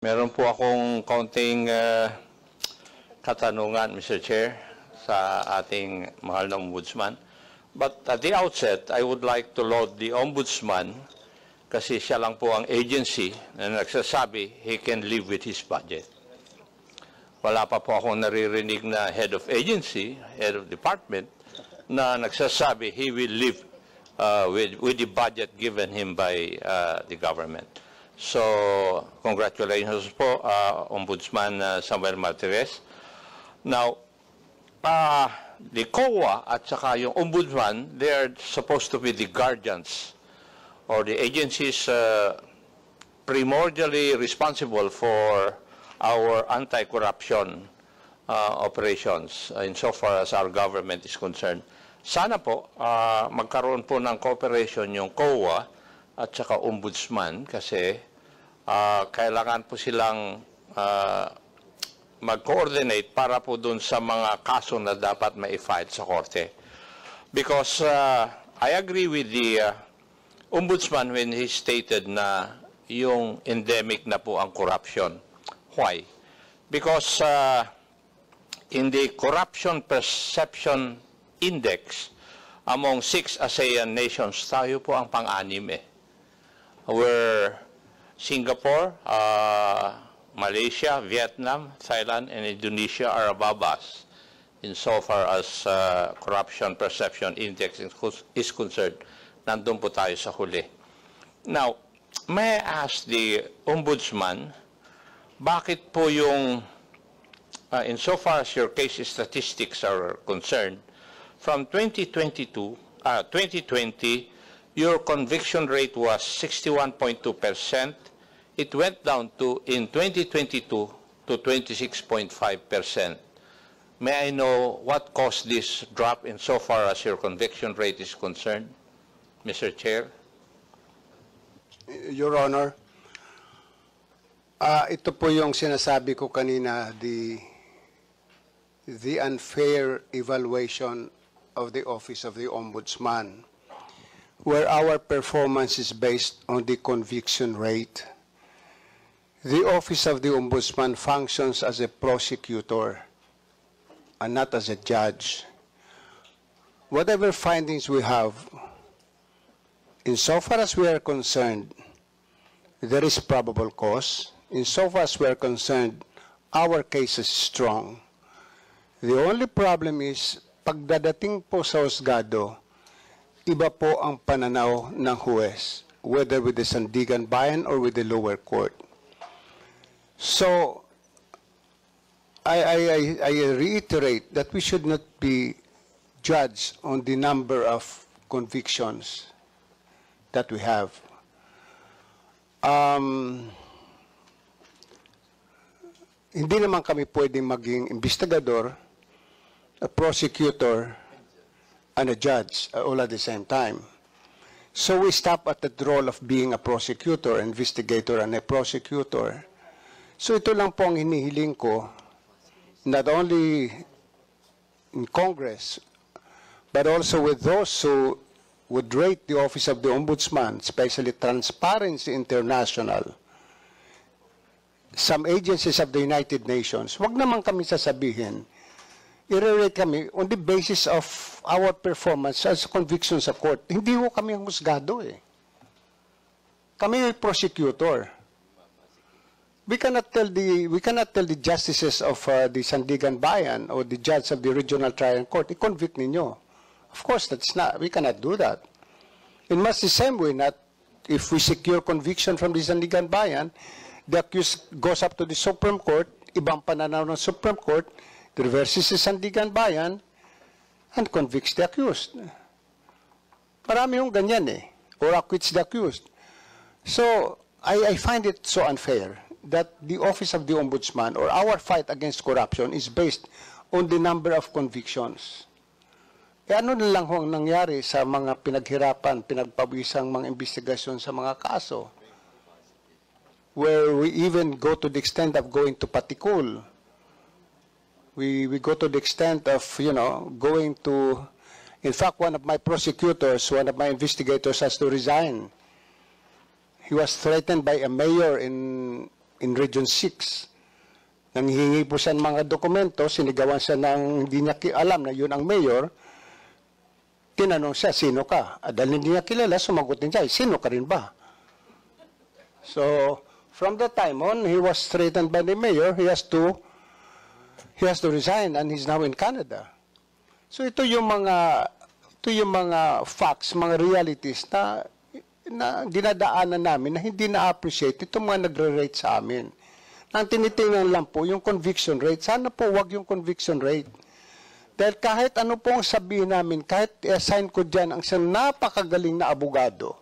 Meron po akong kaunting katanungan, Mr. Chair, sa ating mahal na Ombudsman. But at the outset, I would like to laud the Ombudsman kasi siya lang po ang agency na nagsasabi he can live with his budget. Wala pa po akong naririnig na head of agency, head of department, na nagsasabi he will live with the budget given him by the government. So, congratulations po, Ombudsman Samuel Martires. Now, the COA at saka yung Ombudsman, they are supposed to be the guardians or the agencies primordially responsible for our anti-corruption operations insofar as our government is concerned. Sana po magkaroon po ng cooperation yung COA at saka Ombudsman kasi kailangan po silang mag-coordinate para po dun sa mga kaso na dapat ma-file sa korte. Because I agree with the Ombudsman when he stated na yung endemic na po ang corruption. Why? Because in the Corruption Perception Index among 6 ASEAN nations, tayo po ang pang-anim eh. Where Singapore, Malaysia, Vietnam, Thailand, and Indonesia are above us insofar as Corruption Perception Index is concerned. Nandun po tayo sa huli. Now, may I ask the Ombudsman, bakit po yung, insofar as your case statistics are concerned, from 2020, your conviction rate was 61.2%. It went down to, in 2022, to 26.5%. May I know what caused this drop insofar as your conviction rate is concerned, Mr. Chair? Your Honor, ito po yung sinasabi ko kanina, the unfair evaluation of the Office of the Ombudsman, where our performance is based on the conviction rate. The Office of the Ombudsman functions as a prosecutor and not as a judge. Whatever findings we have, insofar as we are concerned, there is probable cause. Insofar as we are concerned, our case is strong. The only problem is, pagdadating po sa husgado, iba po ang pananaw ng huwes, whether with the Sandigan Bayan or with the lower court. So, I reiterate that we should not be judged on the number of convictions that we have. Hindi naman kami pwedeng maging investigador, a prosecutor, and a judge all at the same time. So we stop at the role of being a prosecutor, investigator, and a prosecutor. So ito lang po ang hinihiling ko, not only in Congress, but also with those who would rate the Office of the Ombudsman, especially Transparency International, some agencies of the United Nations, wag naman kami sasabihin, i-rate kami on the basis of our performance as conviction sa court. Hindi ho kami ang husgado eh. Kami ay prosecutor. We cannot tell the justices of the Sandigan Bayan or the judge of the Regional Trial Court, i-convict ninyo. Of course, we cannot do that. In much the same way, not if we secure conviction from the Sandigan Bayan, the accused goes up to the Supreme Court, ibang pananaw ng Supreme Court, reverses the Sandigan Bayan, and convicts the accused. Marami yung ganyan eh, or acquits the accused. So, I find it so unfair that the Office of the Ombudsman or our fight against corruption is based on the number of convictions. E ano na lang ho ang nangyari sa mga pinaghirapan, pinagpawisang mga investigasyon sa mga kaso, where we even go to the extent of going to patikul. We go to the extent of, going to, in fact, one of my prosecutors, one of my investigators has to resign. He was threatened by a mayor in in Region 6. Nanghihingi po siya ng mga dokumento, sinigawan siya ng hindi niya alam na yun ang mayor. Tinanong siya, sino ka? Dahil hindi niya kilala, sumagot din siya, sino ka rin ba? So, from that time on, he was threatened by the mayor, he has to resign and he's now in Canada. So ito yung mga facts, mga realities na dinadaanan namin na hindi na-appreciate itong mga nagre-rate sa amin. Ang tinitingnan lang po yung conviction rate. Sana po wag yung conviction rate. Dahil kahit ano pong sabihin namin, kahit i-assign ko dyan ang isang napakagaling na abogado,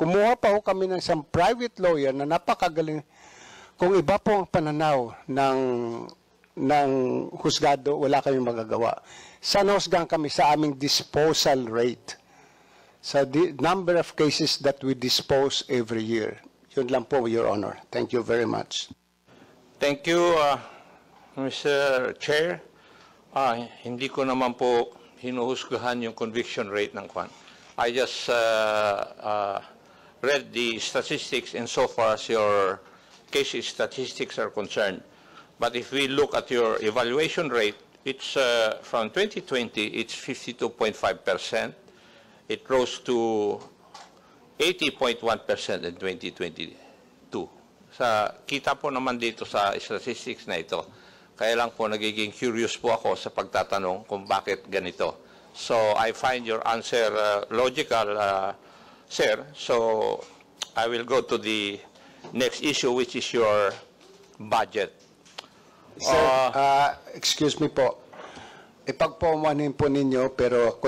kumuha pa ho kami ng isang private lawyer na napakagaling, kung iba po ang pananaw ng husgado, wala kaming magagawa. Sana husgahan kami sa aming disposal rate, sa number of cases that we dispose every year. Yun lang po, Your Honor. Thank you very much. Thank you, Mr. Chair. Hindi ko naman po hinuhusgahan yung conviction rate ng Kwan. I just read the statistics insofar as your case statistics are concerned. But if we look at your evaluation rate, it's from 2020, it's 52.5%. It rose to 80.1% in 2022. Kita po naman dito sa statistics na ito. Kaya lang po nagiging curious po ako sa pagtatanong kung bakit ganito. So I find your answer logical, sir. So I will go to the next issue, which is your budget. Sir, excuse me po. Ipagpaumanin po ninyo, pero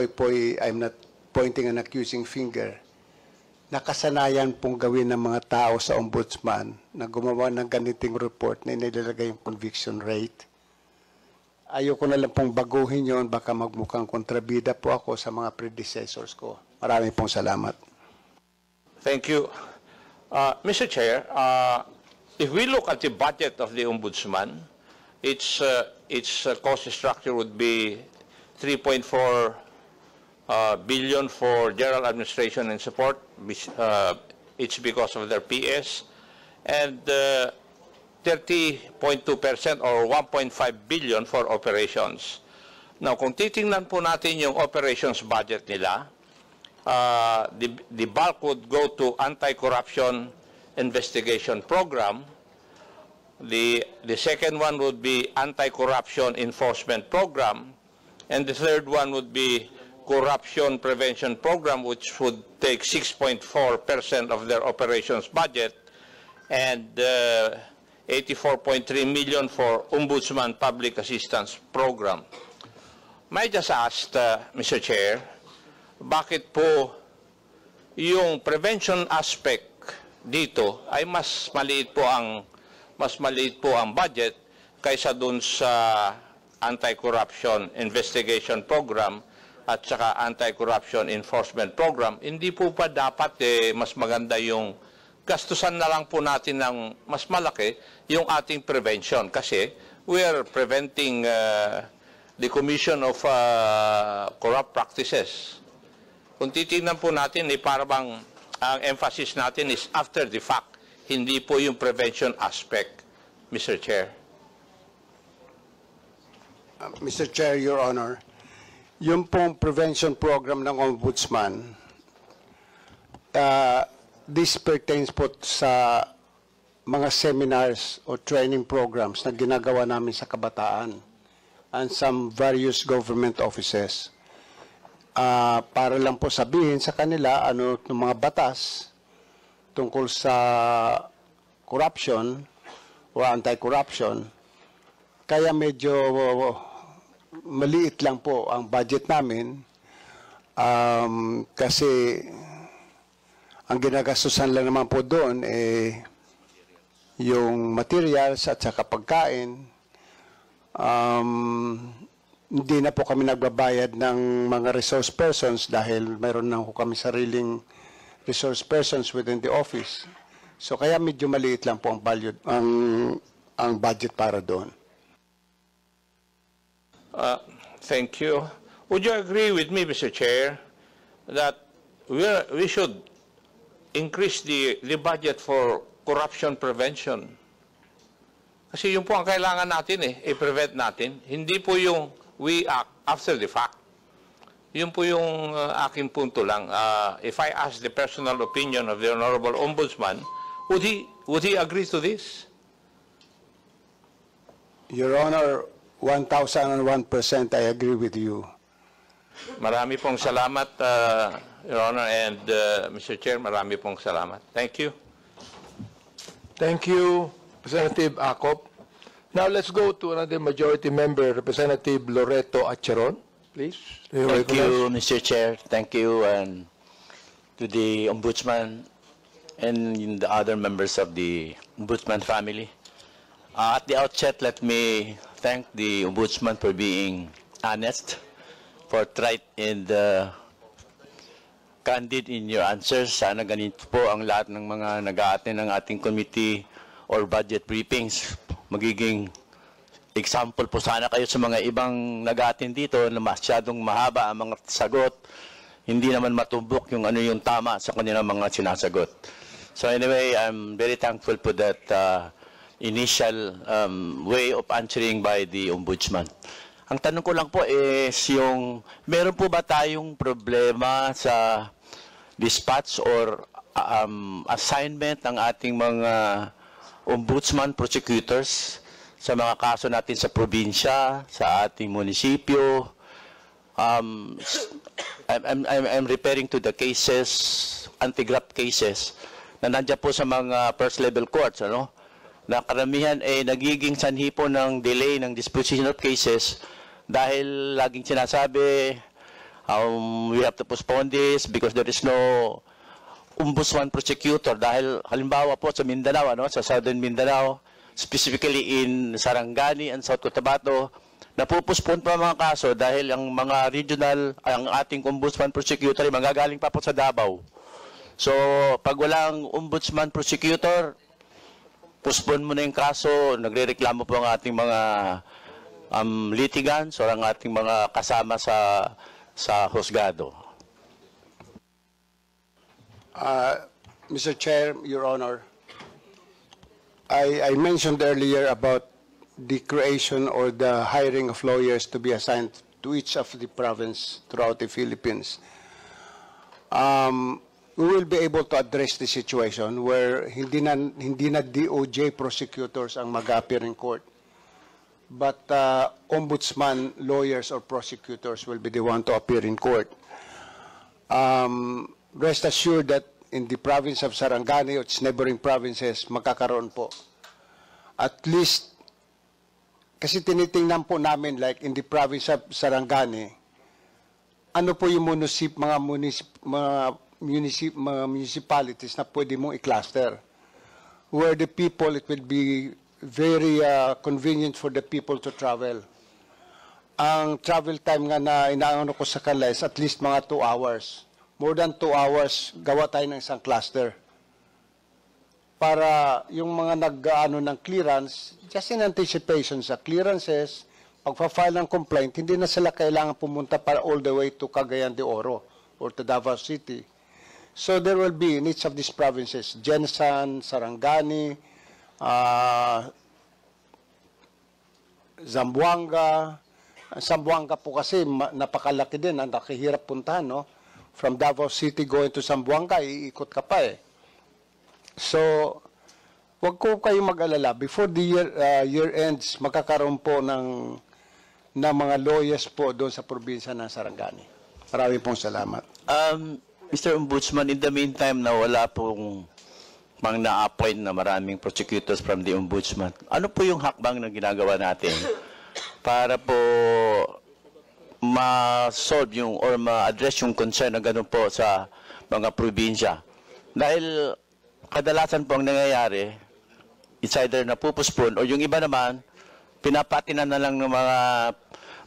I'm not pointing an accusing finger. Nakasanayan pong gawin ng mga tao sa ombudsman na gumawa ng ganiting report na inilalagay yung conviction rate. Ayoko na lang pong baguhin yon, baka magmukhang kontrabida po ako sa mga predecessors ko. Maraming pong salamat. Thank you. Mr. Chair, if we look at the budget of the ombudsman, its cost structure would be 3.4 billion for general administration and support. It's because of their PS, and 30.2% or 1.5 billion for operations. Now, kung titingnan po natin yung operations budget nila, the bulk would go to anti-corruption investigation program. The second one would be anti-corruption enforcement program, and the third one would be corruption prevention program, which would take 6.4% of their operations budget, and 84.3 million for Ombudsman Public Assistance Program. May I just ask, Mr. Chair, bakit po yung prevention aspect dito ay mas maliit po ang budget kaysa dun sa anti-corruption investigation program at saka anti-corruption enforcement program? Hindi po pa dapat mas maganda yung gastusan na lang po natin ng mas malaki yung ating prevention, kasi we are preventing the commission of corrupt practices. Kung titingnan po natin, parang ang emphasis natin is after the fact, hindi po yung prevention aspect, Mr. Chair. Mr. Chair, Your Honor, yung pong prevention program ng Ombudsman, this pertains po sa mga seminars o training programs na ginagawa namin sa kabataan and some various government offices. Para lang po sabihin sa kanila ano ng mga batas tungkol sa corruption o anti-corruption. Kaya medyo maliit lang po ang budget namin kasi ang ginagastusan lang naman po doon yung materials at saka pagkain. Hindi na po kami nagbabayad ng mga resource persons dahil mayroon na po kami sariling resource persons within the office. So kaya medyo maliit lang po ang budget para doon. Thank you. Would you agree with me, Mr. Chair, that we should increase the budget for corruption prevention? Kasi yun po ang kailangan natin i-prevent natin. Hindi po yung we act after the fact. Yun po yung aking punto lang. If I ask the personal opinion of the Honorable Ombudsman, would he agree to this? Your Honor, 1,001% I agree with you. Marami pong salamat, Your Honor, and Mr. Chair, marami pong salamat. Thank you. Thank you, Representative Acop. Now let's go to another majority member, Representative Loreto Acheron, please. Thank you, Mr. Chair. Thank you and to the Ombudsman and the other members of the Ombudsman family. At the outset, let me thank the Ombudsman for being honest, forthright, and candid in your answers. Sana ganito po ang lahat ng mga nag-a-attend ng ating committee or budget briefings. Magiging example po sana kayo sa mga ibang nag-a-attend dito na masyadong mahaba ang mga sagot. Hindi naman matumbok yung ano yung tama sa kanilang mga sinasagot. So anyway, I'm very thankful for that initial way of answering by the Ombudsman. Ang tanong ko lang po is yung, meron po ba tayong problema sa dispatch or assignment ng ating mga ombudsman prosecutors sa mga kaso natin sa probinsya, sa ating munisipyo? I'm referring to the cases, anti-graft cases, na nandiyan po sa mga first level courts, ano? Na karamihan ay nagiging sanhi po ng delay ng disposition of cases dahil laging sinasabi, we have to postpone this because there is no ombudsman prosecutor. Dahil halimbawa po sa Mindanao, ano, sa Southern Mindanao, specifically in Sarangani and South Cotabato, napupuspon pa mga kaso dahil ang mga regional, ang ating ombudsman prosecutor ay magagaling pa po sa Davao. So, pag walang ombudsman prosecutor, postpone mo na yung kaso, nagrereklamo po ang ating mga litigants o ang ating mga kasama sa husgado. Mr. Chair, Your Honor, I mentioned earlier about the creation or the hiring of lawyers to be assigned to each of the province throughout the Philippines. We will be able to address the situation where hindi na DOJ prosecutors ang mag-appear in court, but ombudsman lawyers or prosecutors will be the one to appear in court. Rest assured that in the province of Sarangani or its neighboring provinces, magkakaroon po. At least, kasi tinitingnan po namin, like in the province of Sarangani, ano po yung mga municipalities na pwede mong i-cluster, where the people, it will be very convenient for the people to travel. Ang travel time nga na inaano ko sa kanila is at least mga 2 hours. More than 2 hours, gawa tayo ng isang cluster. Para yung mga nag-ano ng clearance, just in anticipation sa clearances, pagpa-file ng complaint, hindi na sila kailangan pumunta para all the way to Cagayan de Oro or to Davao City. So there will be in each of these provinces, Jensan, Sarangani, Zamboanga. Zamboanga po kasi napakalaki din, ang nakahirap puntahan, no? From Davao City going to Zamboanga, iikot ka pa eh. So, wag ko kayo mag-alala. Before the year ends, magkakaroon po ng mga lawyers po doon sa probinsya ng Sarangani. Maraming pong salamat. Mr. Ombudsman, in the meantime na wala pong mang na-appoint na maraming prosecutors from the Ombudsman, ano po yung hakbang na ginagawa natin para po ma-solve yung or ma-address yung concern na gano'n po sa mga probinsya? Dahil kadalasan po ang nangyayari, it's either napupuspon o yung iba naman, pinapatinan na lang ng mga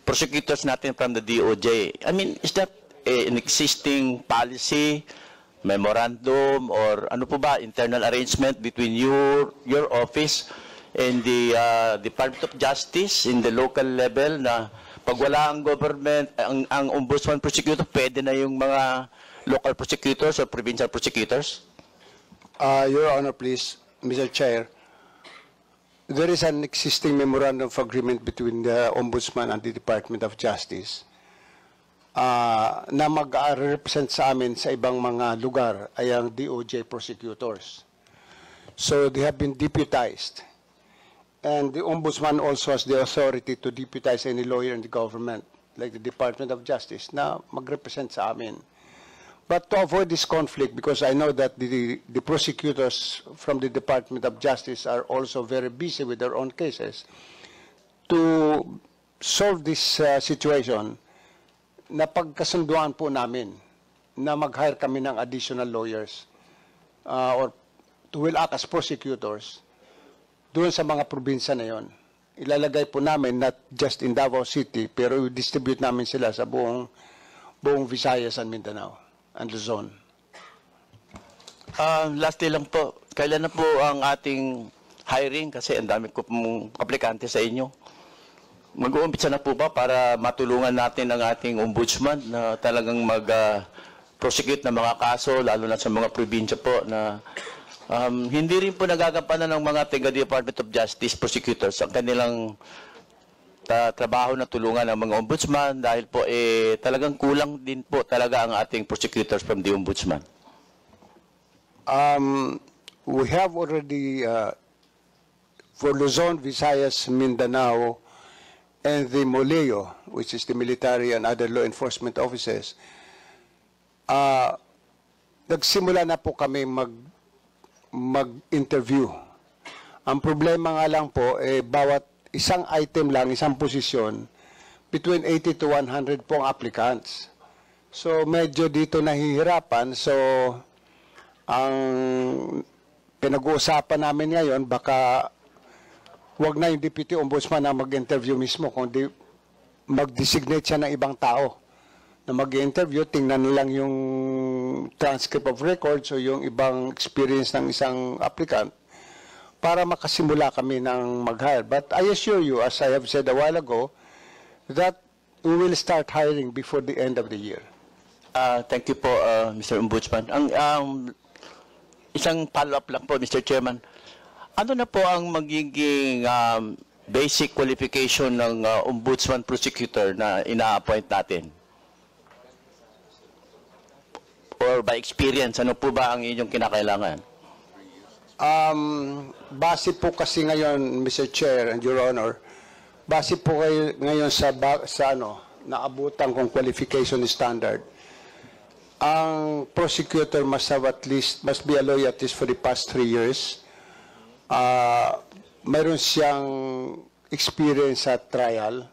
prosecutors natin from the DOJ. I mean, is that an existing policy, memorandum, or ano po ba, internal arrangement between your office and the Department of Justice in the local level na pag wala ang government, ang ombudsman prosecutor, pwede na yung mga local prosecutors or provincial prosecutors? Your Honor, please, Mr. Chair. there is an existing memorandum of agreement between the Ombudsman and the Department of Justice na mag-represent sa amin sa ibang mga lugar ay ang DOJ prosecutors. So they have been deputized. And the Ombudsman also has the authority to deputize any lawyer in the government, like the Department of Justice, na mag-represent sa amin. But to avoid this conflict, because I know that the prosecutors from the Department of Justice are also very busy with their own cases, to solve this situation, napagkasunduan po namin na mag-hire kami ng additional lawyers or to will act as prosecutors doon sa mga probinsya na yon. Ilalagay po namin not just in Davao City, pero i-distribute namin sila sa buong Visayas and Mindanao and Luzon. Lastly lang po, kailan na po ang ating hiring? Kasi ang dami ko pong aplikante sa inyo. Mag-uumpisa na po ba para matulungan natin ang ating ombudsman na talagang mag-prosecute ng mga kaso, lalo na sa mga probinsya po na hindi rin po nagagampanan ng mga taga-Department of Justice prosecutors ang kanilang trabaho na tulungan ng mga ombudsman dahil po talagang kulang din po talaga ang ating prosecutors from the ombudsman. We have already, for Luzon, Visayas, Mindanao, and the MOLEO, which is the military and other law enforcement officers, nagsimula na po kami mag-interview. Ang problema nga lang po, bawat isang item lang, isang posisyon, between 80 to 100 po ang applicants. So, medyo dito nahihirapan. So, ang pinag-uusapan namin ngayon, baka wag na yung Deputy Ombudsman na mag-interview mismo, kundi mag-designate siya ng ibang tao na mag-interview, tingnan lang yung transcript of records o yung ibang experience ng isang applicant para makasimula kami ng mag-hire. But I assure you, as I have said a while ago, that we will start hiring before the end of the year. Thank you po, Mr. Ombudsman. Isang follow-up lang po, Mr. Chairman. Ano na po ang magiging basic qualification ng ombudsman prosecutor na ina-appoint natin? Or by experience, ano po ba ang inyong kinakailangan? Base po kasi ngayon, Mr. Chair and Your Honor, base po kayo ngayon sa naabutan kong qualification standard. Ang prosecutor must be a lawyer at least for the past 3 years. Mayroon siyang experience sa trial.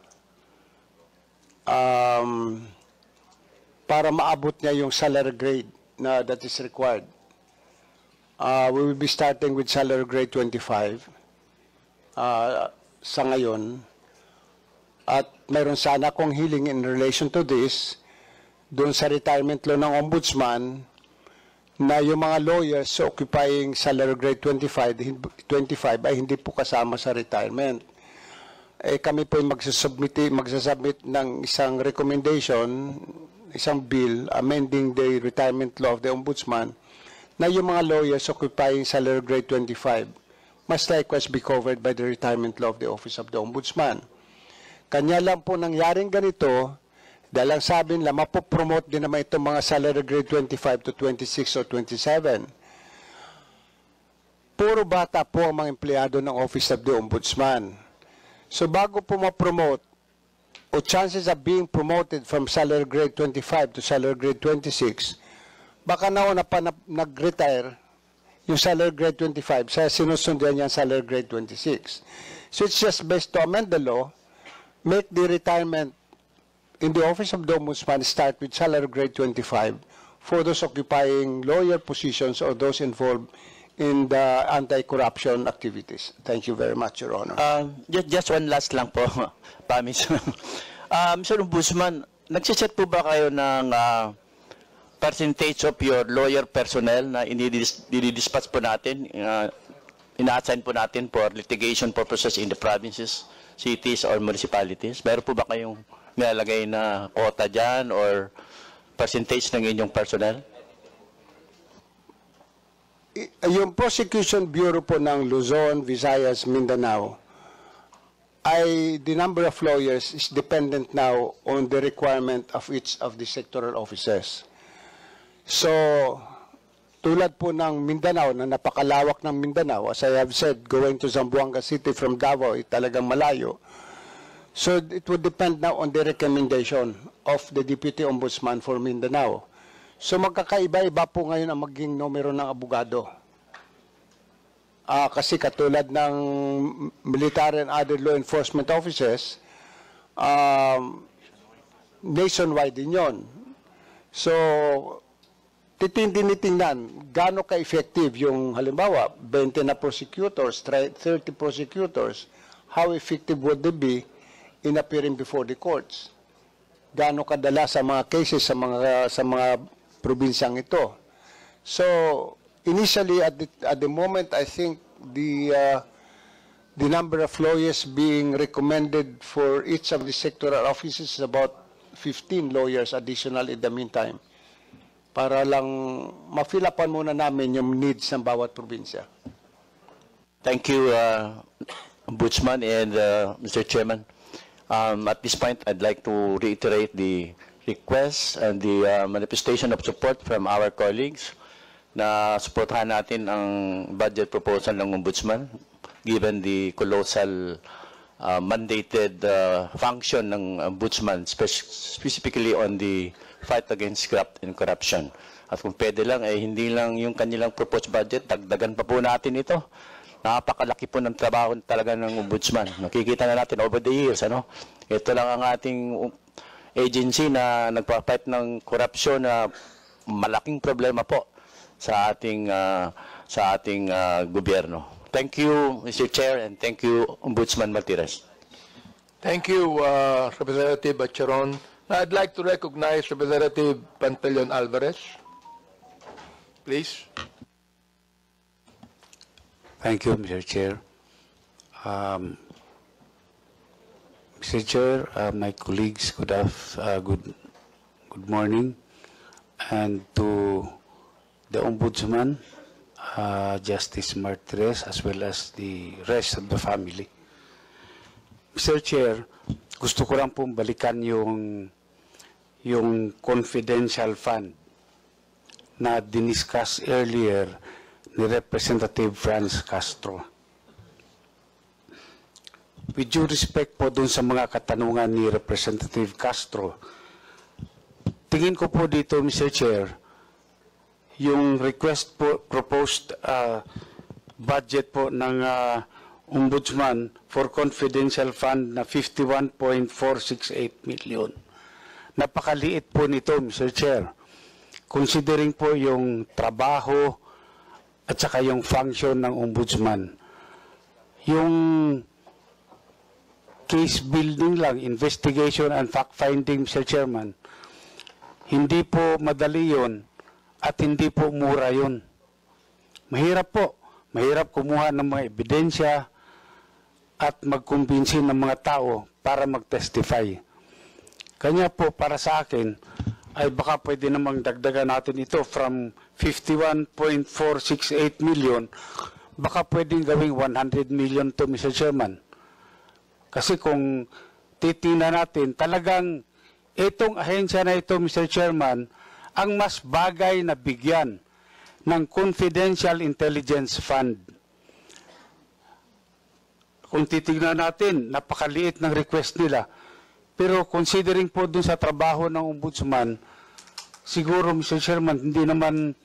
Para maabot niya yung salary grade na that is required. We will be starting with salary grade 25 sa ngayon. At mayroon sana akong hiling in relation to this, doon sa retirement law ng ombudsman, na yung mga lawyers occupying salary grade 25 ay hindi po kasama sa retirement. Kami po ay magsasubmit ng isang recommendation, isang bill amending the retirement law of the ombudsman na yung mga lawyers occupying salary grade 25 must likewise be covered by the retirement law of the office of the ombudsman. Kanya lang po nangyaring ganito dahil ang sabi nila mapopromote din naman itong mga salary grade 25 to 26 or 27. Puro bata po ang mga empleyado ng office of the ombudsman. So bago po ma-promote, o chances of being promoted from salary grade 25 to salary grade 26, baka nauna pa nag-retire yung salary grade 25 sa sinusundan niya salary grade 26. So it's just best to amend the law, make the retirement in the office of the ombudsman start with salary grade 25 for those occupying lawyer positions or those involved in the anti-corruption activities. Thank you very much, Your Honor. Just one last lang po, promise. Mr. Ombudsman, nagsiset po ba kayo ng percentage of your lawyer personnel na i-dispatch po natin, ina-assign po natin for litigation purposes in the provinces, cities, or municipalities? Meron po ba kayong nilalagay na quota dyan or percentage ng inyong personnel? yung Prosecution Bureau po ng Luzon, Visayas, Mindanao, ay the number of lawyers is dependent now on the requirement of each of the sectoral offices. So, tulad po ng Mindanao, na napakalawak ng Mindanao, as I have said, going to Zamboanga City from Davao ay talagang malayo. So, it would depend now on the recommendation of the Deputy Ombudsman for Mindanao. So, magkakaiba-iba po ngayon ang maging numero ng abogado. Kasi katulad ng military and other law enforcement officers, nationwide din yun. So, tinitingnan gaano ka-effective yung halimbawa, 20 na prosecutors, 30 prosecutors, how effective would they be in appearing before the courts? Gaano kadala sa mga cases sa mga probinsyang ito? So, initially, at the moment, I think the number of lawyers being recommended for each of the sectoral offices is about 15 lawyers additional in the meantime. Para lang ma-fill upan muna namin yung needs ng bawat probinsya. Thank you, Ombudsman and Mr. Chairman. At this point, I'd like to reiterate the request and the manifestation of support from our colleagues na suportahan natin ang budget proposal ng Ombudsman given the colossal mandated function ng Ombudsman, specifically on the fight against graft and corruption. At kung pwede lang, hindi lang yung kanilang proposed budget, dagdagan pa po natin ito. Napakalaki po ng trabaho talaga ng Ombudsman. Nakikita na natin over the years. Ito lang ang ating agency na nagpa-fight ng corruption na malaking problema po sa ating gobyerno. Thank you, Mr. Chair, and thank you, Ombudsman Martirez. Thank you, Representative Acheron. Now, I'd like to recognize Representative Pantaleon Alvarez. Please. Thank you, Mr. Chair. Mr. Chair, my colleagues, good morning, and to the Ombudsman, Justice Martirez, as well as the rest of the family. Mr. Chair, gusto ko lang pong balikan yung confidential fund na diniscuss earlier ni Representative Franz Castro. With due respect po dun sa mga katanungan ni Representative Castro, tingin ko po dito, Mr. Chair, yung request po, proposed budget po ng Ombudsman for confidential fund na 51.468 million. Napakaliit po nito, Mr. Chair. Considering po yung trabaho at saka yung function ng Ombudsman. Yung case building lang, investigation and fact-finding, Mr. Chairman, hindi po madali yun at hindi po mura yun. Mahirap po. Mahirap kumuha ng mga ebidensya at magkumbinsin ng mga tao para mag-testify. Kanya po, para sa akin, ay baka pwede namang dagdagan natin ito from 51.468 million, baka pwedeng gawing 100 million to, Mr. Chairman. Kasi kung titingnan natin, talagang itong ahensya na ito, Mr. Chairman, ang mas bagay na bigyan ng Confidential Intelligence Fund. Kung titignan natin, napakaliit ng request nila. Pero considering po dun sa trabaho ng Ombudsman, siguro, Mr. Chairman, hindi naman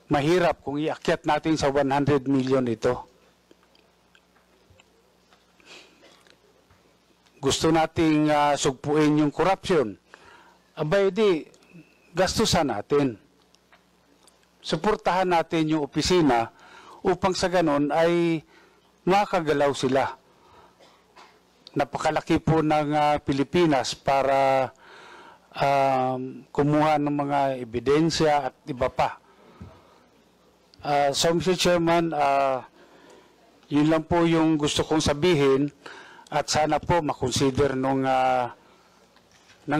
mahirap kung iakyat natin sa 100 million ito. Gusto nating sugpuin yung corruption. Abay, di, gastusan natin. Suportahan natin yung opisina upang sa ganon ay makagalaw sila. Napakalaki po ng Pilipinas para kumuha ng mga ebidensya at iba pa. So, Mr. Chairman, yun lang po yung gusto kong sabihin at sana po makonsider ng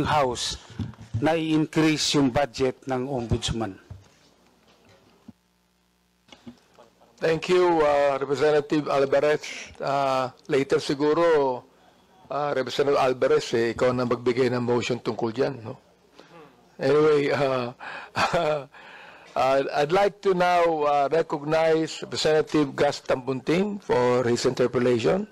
House na i-increase yung budget ng Ombudsman. Thank you, Representative Alvarez. Later siguro, Representative Alvarez, ikaw na magbigay ng motion tungkol dyan, no? Anyway, I'd like to now recognize Representative Gus Tambunting for his interpellation.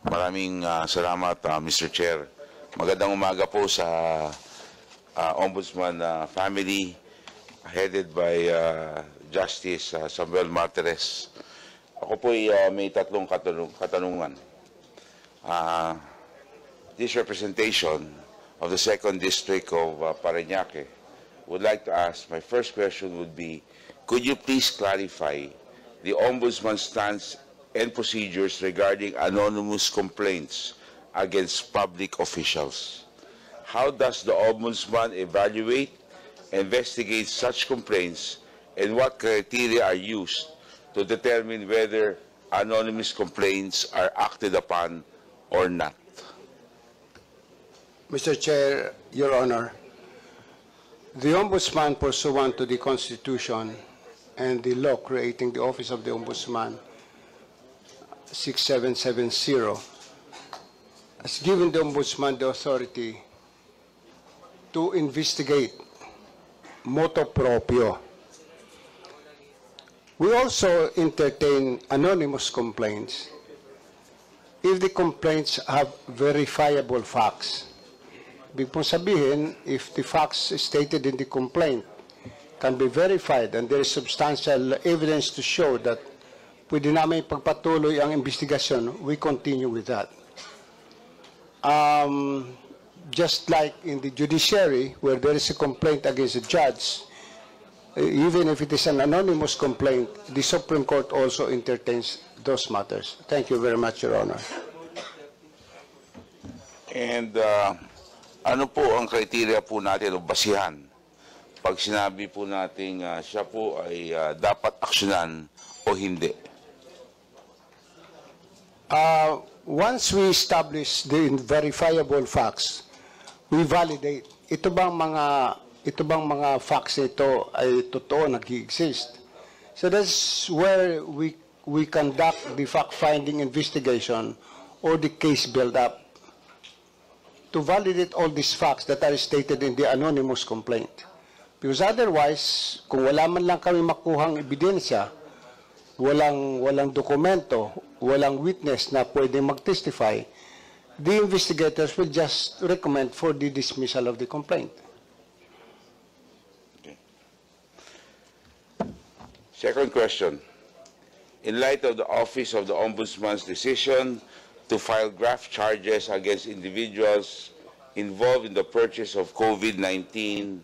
Maraming salamat, Mr. Chair. Magandang umaga po sa Ombudsman family headed by Justice Samuel Martires. Ako po may tatlong katanungan. This representation of the 2nd District of Parañaque would like to ask, my first question would be, could you please clarify the Ombudsman's stance and procedures regarding anonymous complaints against public officials? How does the Ombudsman evaluate, investigate such complaints, and what criteria are used to determine whether anonymous complaints are acted upon or not? Mr. Chair, Your Honor, the Ombudsman, pursuant to the Constitution and the law creating the Office of the Ombudsman, 6770, has given the Ombudsman the authority to investigate motu proprio. We also entertain anonymous complaints if the complaints have verifiable facts. Ibig pong sabihin, if the facts stated in the complaint can be verified and there is substantial evidence to show that pwede namin pagpatuloy ang investigasyon, we continue with that. Just like in the judiciary, where there is a complaint against a judge, even if it is an anonymous complaint, the Supreme Court also entertains those matters. Thank you very much, Your Honor. And ano po ang criteria po natin o basihan pag sinabi po natin siya po ay dapat aksyonan o hindi? Once we establish the verifiable facts, we validate. Ito bang mga facts ito ay totoo, nag-exist? So that's where we conduct the fact-finding investigation or the case build-up to validate all these facts that are stated in the anonymous complaint. Because otherwise, kung wala man lang kami makuhang ebidensya, walang dokumento, walang witness na pwede mag-testify, the investigators will just recommend for the dismissal of the complaint. Okay. Second question. In light of the Office of the Ombudsman's decision to file graft charges against individuals involved in the purchase of COVID-19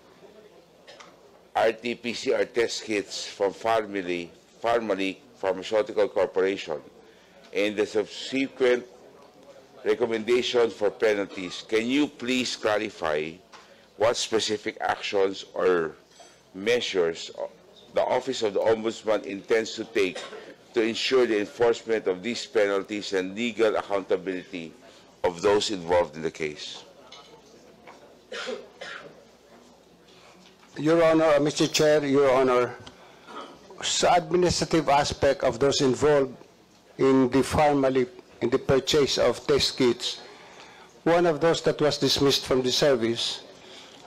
RT-PCR test kits from Pharmally Pharmaceutical Corporation and the subsequent recommendation for penalties, can you please clarify what specific actions or measures the Office of the Ombudsman intends to take to ensure the enforcement of these penalties and legal accountability of those involved in the case? Your Honor, Mr. Chair, Your Honor, sa administrative aspect of those involved in the purchase of test kits, one of those that was dismissed from the service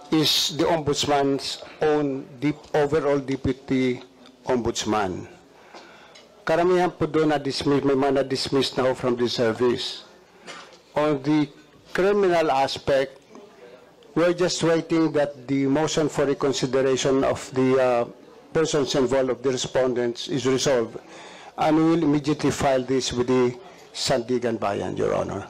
is the Ombudsman's own overall Deputy Ombudsman. Karamihan po doon na-dismiss, may mga na-dismiss na from the service. On the criminal aspect, we're just waiting that the motion for reconsideration of the persons involved of the respondents is resolved, and we will immediately file this with the Sandigan Bayan, Your Honor.